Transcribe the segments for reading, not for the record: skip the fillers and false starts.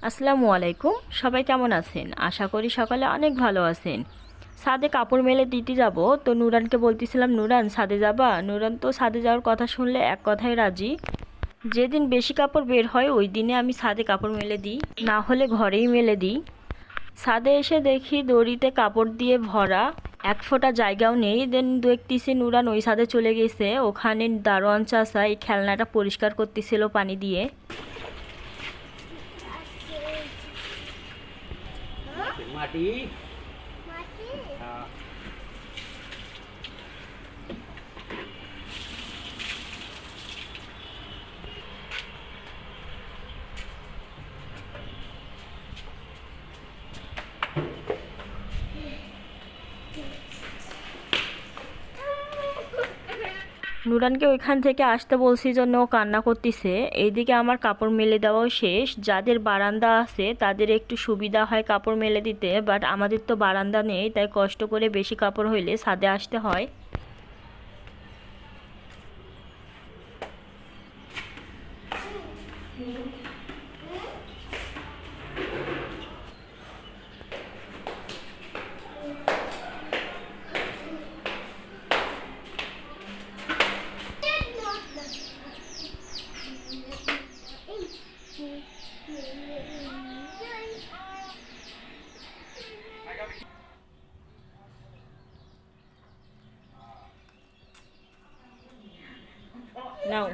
আসসালামু আলাইকুম। সবাই কেমন আছেন? আশা করি সকালে অনেক ভালো আছেন। ছাদে কাপড় মেলে দিতে যাব, তো নুরানকে বলতেছিলাম, নুরান ছাদে যাবা? নুরান তো ছাদে যাওয়ার কথা শুনলে এক কথায় রাজি। যেদিন বেশি কাপড় বের হয় ওই দিনে আমি ছাদে কাপড় মেলে দিই, না হলে ঘরেই মেলে দিই। ছাদে এসে দেখি দড়িতে কাপড় দিয়ে ভরা, এক ফোঁটা জায়গাও নেই। দেন দেখতেছি নুরান ওই ছাদে চলে গেছে। ওখানে দারোয়ান চাচা এই খেলনাটা পরিষ্কার করতেছিল পানি দিয়ে। মাটি নুরানকে ওইখান থেকে আসতে বলছি জন্য ও কান্না করতেছে। এইদিকে আমার কাপড় মেলে দেওয়াও শেষ। যাদের বারান্দা আছে তাদের একটু সুবিধা হয় কাপড় মেলে দিতে, বাট আমাদের তো বারান্দা নেই, তাই কষ্ট করে বেশি কাপড় হইলে ছাদে আসতে হয়। নাও।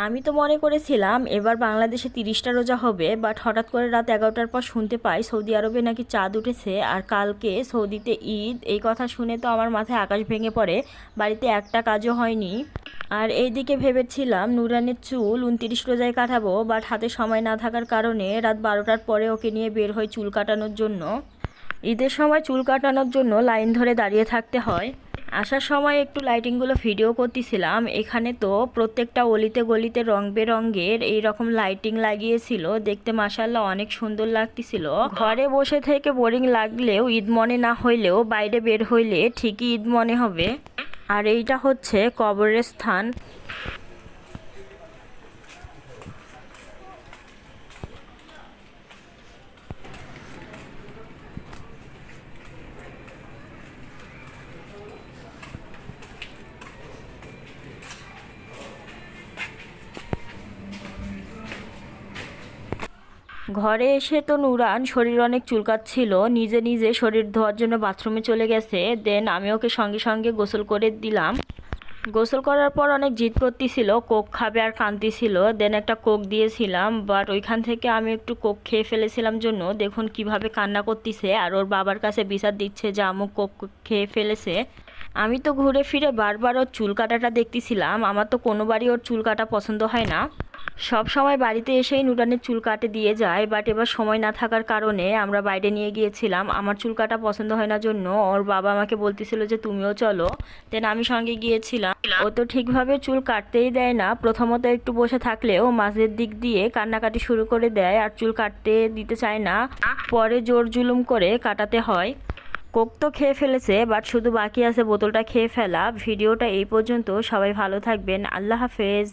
আমি তো মনে করেছিলাম এবার বাংলাদেশে 30টা রোজা হবে, বাট হঠাৎ করে রাত 11টার পর শুনতে পাই সৌদি আরবে নাকি চাঁদ উঠেছে আর কালকে সৌদিতে ঈদ। এই কথা শুনে তো আমার মাথায় আকাশ ভেঙে পড়ে। বাড়িতে একটা কাজও হয়নি। আর এইদিকে ভেবেছিলাম নুরানের চুল 29 রোজায় কাটাবো, বাট হাতে সময় না থাকার কারণে রাত 12টার পরে ওকে নিয়ে বের হয় চুল কাটানোর জন্য। ঈদের সময় চুল কাটানোর জন্য লাইন ধরে দাঁড়িয়ে থাকতে হয়। আসার সময় একটু লাইটিংগুলো ভিডিও করতেছিলাম। এখানে তো প্রত্যেকটা অলিতে গলিতে রং বেরঙের এইরকম লাইটিং লাগিয়েছিল, দেখতে মাশাআল্লাহ অনেক সুন্দর লাগতেছিল। ঘরে বসে থেকে বোরিং লাগলেও ঈদ মনে না হইলেও বাইরে বের হইলে ঠিকই ঈদ মনে হবে। আর এইটা হচ্ছে কবরের স্থান। ঘরে এসে তো নুরান শরীর অনেক চুলকাচ্ছিল, নিজে নিজে শরীর ধোয়ার জন্য বাথরুমে চলে গেছে। দেন আমি ওকে সঙ্গে সঙ্গে গোসল করে দিলাম। গোসল করার পর অনেক জিদ করতেছিল, কোক খাবে আর কাঁদতেছিল। দেন একটা কোক দিয়েছিলাম, বাট ওইখান থেকে আমি একটু কোক খেয়ে ফেলেছিলাম জন্য দেখুন কিভাবে কান্না করতেছে আর ওর বাবার কাছে বিচার দিচ্ছে যে আমু কোক খেয়ে ফেলেছে। আমি তো ঘুরে ফিরে বারবার ওর চুল কাটাটা দেখতেছিলাম। আমার তো কোনোবারই ওর চুল কাটা পছন্দ হয় না। সব সময় বাড়িতে এসেই নুরানের চুল কাটে দিয়ে যায়, বাট এবার সময় না থাকার কারণে আমরা বাইরে নিয়ে গিয়েছিলাম। আমার চুল কাটা পছন্দ হয় না জন্য ওর বাবা আমাকে বলতেছিল যে তুমিও চলো। দেন আমি সঙ্গে গিয়েছিলাম। ও তো ঠিকভাবে চুল কাটতেই দেয় না। প্রথমত একটু বসে থাকলেও মাঝের দিক দিয়ে কান্নাকাটি শুরু করে দেয় আর চুল কাটতে দিতে চায় না। পরে জোর জুলুম করে কাটাতে হয়। কোক তো খেয়ে ফেলেছে, বাট শুধু বাকি আছে বোতলটা খেয়ে ফেলা। ভিডিওটা এই পর্যন্ত। সবাই ভালো থাকবেন। আল্লাহ হাফেজ।